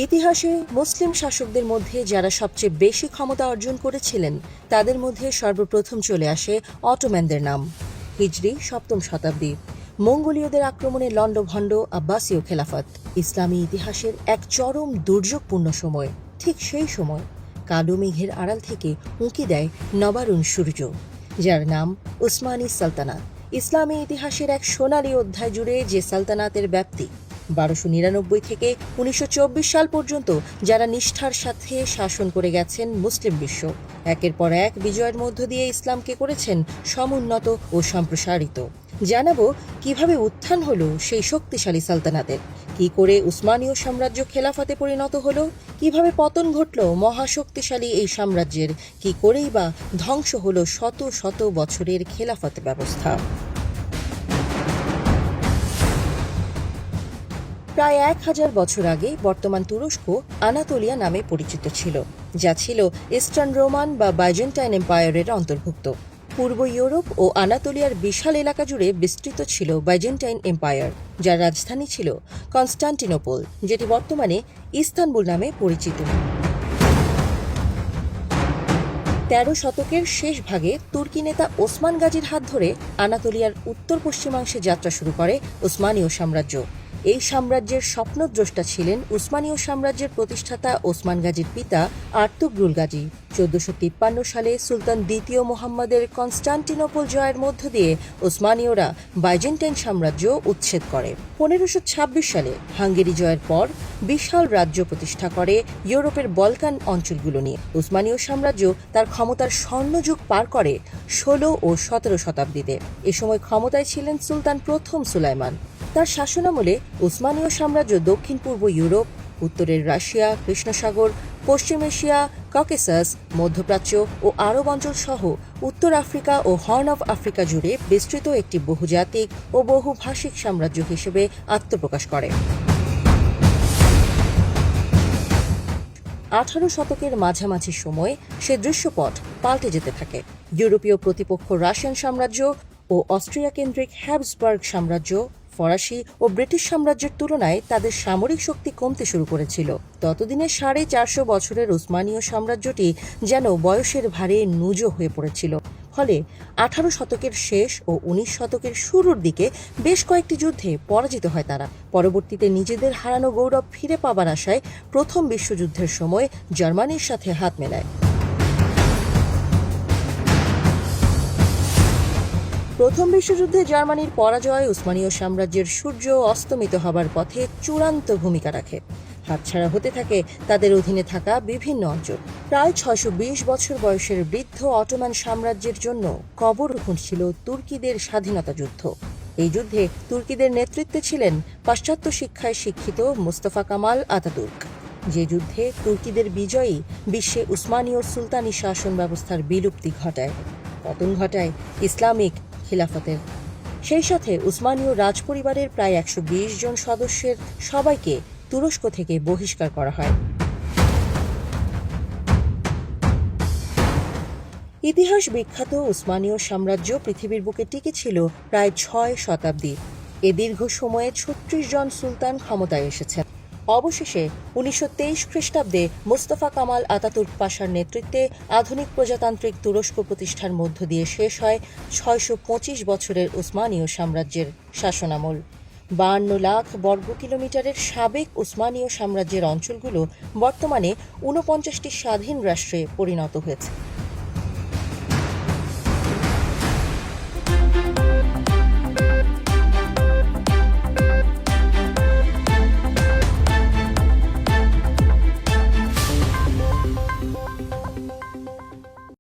ইতিহাসে মুসলিম শাসকদের মধ্যে যারা সবচেয়ে বেশি ক্ষমতা অর্জন করেছিলেন তাদের মধ্যে সর্বপ্রথম চলে আসে অটোম্যানদের নাম। হিজরি ৭ম শতাব্দী, মঙ্গোলীয়দের আক্রমণে লণ্ডভণ্ড আব্বাসীয় খেলাফত ইসলামী ইতিহাসের এক চরম দুর্যোগপূর্ণ সময়। ঠিক সেই সময় কালো মেঘের আড়াল থেকে উঁকি দেয় নবারুণ সূর্য, যার নাম উসমানী সালতানাত। ইসলামী ইতিহাসের এক সোনালী অধ্যায় জুড়ে যে সালতানাতের ব্যাপ্তি ১২৯৯ থেকে ১৯২৪ সাল পর্যন্ত, যারা নিষ্ঠার সাথে শাসন করে গেছেন মুসলিম বিশ্ব, একের পর এক বিজয়ের মধ্য দিয়ে ইসলামকে করেছেন সমুন্নত ও সম্প্রসারিত। জানাবো কিভাবে উত্থান হলো সেই শক্তিশালী সালতানাতের, কি করে উসমানীয় সাম্রাজ্য খেলাফতে পরিণত হলো, কিভাবে পতন ঘটল মহাশক্তিশালী এই সাম্রাজ্যের, কি করেই বা ধ্বংস হলো শত শত বছরের খেলাফত ব্যবস্থা। প্রায় ১,০০০ বছর আগে বর্তমান তুরস্ক আনাতোলিয়া নামে পরিচিত ছিল, যা ছিল ইস্টার্ন রোমান বা বাইজেন্টাইন এম্পায়ারের অন্তর্ভুক্ত। পূর্ব ইউরোপ ও আনাতোলিয়ার বিশাল এলাকা জুড়ে বিস্তৃত ছিল বাইজেন্টাইন এম্পায়ার, যার রাজধানী ছিল কনস্টান্টিনোপল, যেটি বর্তমানে ইস্তানবুল নামে পরিচিত। ১৩ শতকের শেষ ভাগে তুর্কি নেতা ওসমান গাজীর হাত ধরে আনাতোলিয়ার উত্তর পশ্চিমাংশে যাত্রা শুরু করে উসমানীয় সাম্রাজ্য। এই সাম্রাজ্যের স্বপ্নদ্রষ্টা ছিলেন উসমানীয় সাম্রাজ্যের প্রতিষ্ঠাতা ওসমান গাজীর পিতা আর্তুগ্রুল গাজী। ১৪৫৩ সালে সুলতান দ্বিতীয় মুহাম্মদের কনস্টান্টিনোপল জয়ের মধ্য দিয়ে উসমানীয়রা বাইজেন্টাইন সাম্রাজ্য উচ্ছেদ করে। ১৫২৬ সালে হাঙ্গেরি জয়ের পর বিশাল রাজ্য প্রতিষ্ঠা করে ইউরোপের বলকান অঞ্চলগুলো নিয়ে। উসমানীয় সাম্রাজ্য তার ক্ষমতার স্বর্ণযুগ পার করে ১৬ ও ১৭ শতাব্দীতে। এ সময় ক্ষমতায় ছিলেন সুলতান প্রথম সুলাইমান। তার শাসনামলে উসমানীয় সাম্রাজ্য দক্ষিণ পূর্ব ইউরোপ, উত্তরের রাশিয়া, কৃষ্ণসাগর, পশ্চিম এশিয়া, ককেসাস, মধ্যপ্রাচ্য ও আরব অঞ্চল সহ উত্তর আফ্রিকা ও হর্ন অফ আফ্রিকা জুড়ে বিস্তৃত একটি বহুজাতিক ও বহুভাষিক সাম্রাজ্য হিসেবে আত্মপ্রকাশ করে। ১৮ শতকের মাঝামাঝি সময়ে সে দৃশ্যপট পাল্টে যেতে থাকে। ইউরোপীয় প্রতিপক্ষ রাশিয়ান সাম্রাজ্য ও অস্ট্রিয়া কেন্দ্রিক হ্যাবসবার্গ সাম্রাজ্য ফরাসি ও ব্রিটিশ সাম্রাজ্যের তুলনায় তাদের সামরিক শক্তি কমতে শুরু করেছিল। ততদিনে ৪৫০ বছরের উসমানীয় সাম্রাজ্যটি যেন বয়সের ভারে নুজো হয়ে পড়েছিল। ফলে ১৮ শতকের শেষ ও ১৯ শতকের শুরুর দিকে বেশ কয়েকটি যুদ্ধে পরাজিত হয় তারা। পরবর্তীতে নিজেদের হারানো গৌরব ফিরে পাবার আশায় প্রথম বিশ্বযুদ্ধের সময় জার্মানির সাথে হাত মেলায়। প্রথম বিশ্বযুদ্ধে জার্মানির পরাজয় উসমানীয় সাম্রাজ্যের সূর্য অস্তমিত হবার পথে চূড়ান্ত ভূমিকা রাখে। হাতছাড়া হতে থাকে তাদের অধীনে থাকা বিভিন্ন অঞ্চল। প্রায় ৬২০ বছর বয়সের বৃদ্ধ অটোমান সাম্রাজ্যের জন্য কবর খুঁড়ছিল তুর্কিদের স্বাধীনতা যুদ্ধ। এই যুদ্ধে তুর্কিদের নেতৃত্বে ছিলেন পাশ্চাত্য শিক্ষায় শিক্ষিত মুস্তাফা কামাল আতাতুর্ক। যে যুদ্ধে তুর্কিদের বিজয়ী বিশ্বে উসমানীয় সুলতানি শাসন ব্যবস্থার বিলুপ্তি ঘটায়, পতন ঘটায় ইসলামিক খিলাফতের। সেই সাথে উসমানীয় রাজপরিবারের প্রায় ১২০ জন সদস্যের সবাইকে তুরস্ক থেকে বহিষ্কার করা হয়। ইতিহাস বিখ্যাত উসমানীয় সাম্রাজ্য পৃথিবীর বুকে টিকে ছিল প্রায় ৬ শতাব্দী। এ দীর্ঘ সময়ে ৩৬ জন সুলতান ক্ষমতায় এসেছেন। অবশেষে ১৯২৩ খ্রিস্টাব্দে মুস্তাফা কামাল আতাতুর্ক পাশার নেতৃত্বে আধুনিক প্রজাতান্ত্রিক তুরস্ক প্রতিষ্ঠার মধ্য দিয়ে শেষ হয় ৬২৫ বছরের উসমানীয় সাম্রাজ্যের শাসনামল। ৫২ লাখ বর্গ কিলোমিটারের সাবেক উসমানীয় সাম্রাজ্যের অঞ্চলগুলো বর্তমানে ৪৯টি স্বাধীন রাষ্ট্রে পরিণত হয়েছে।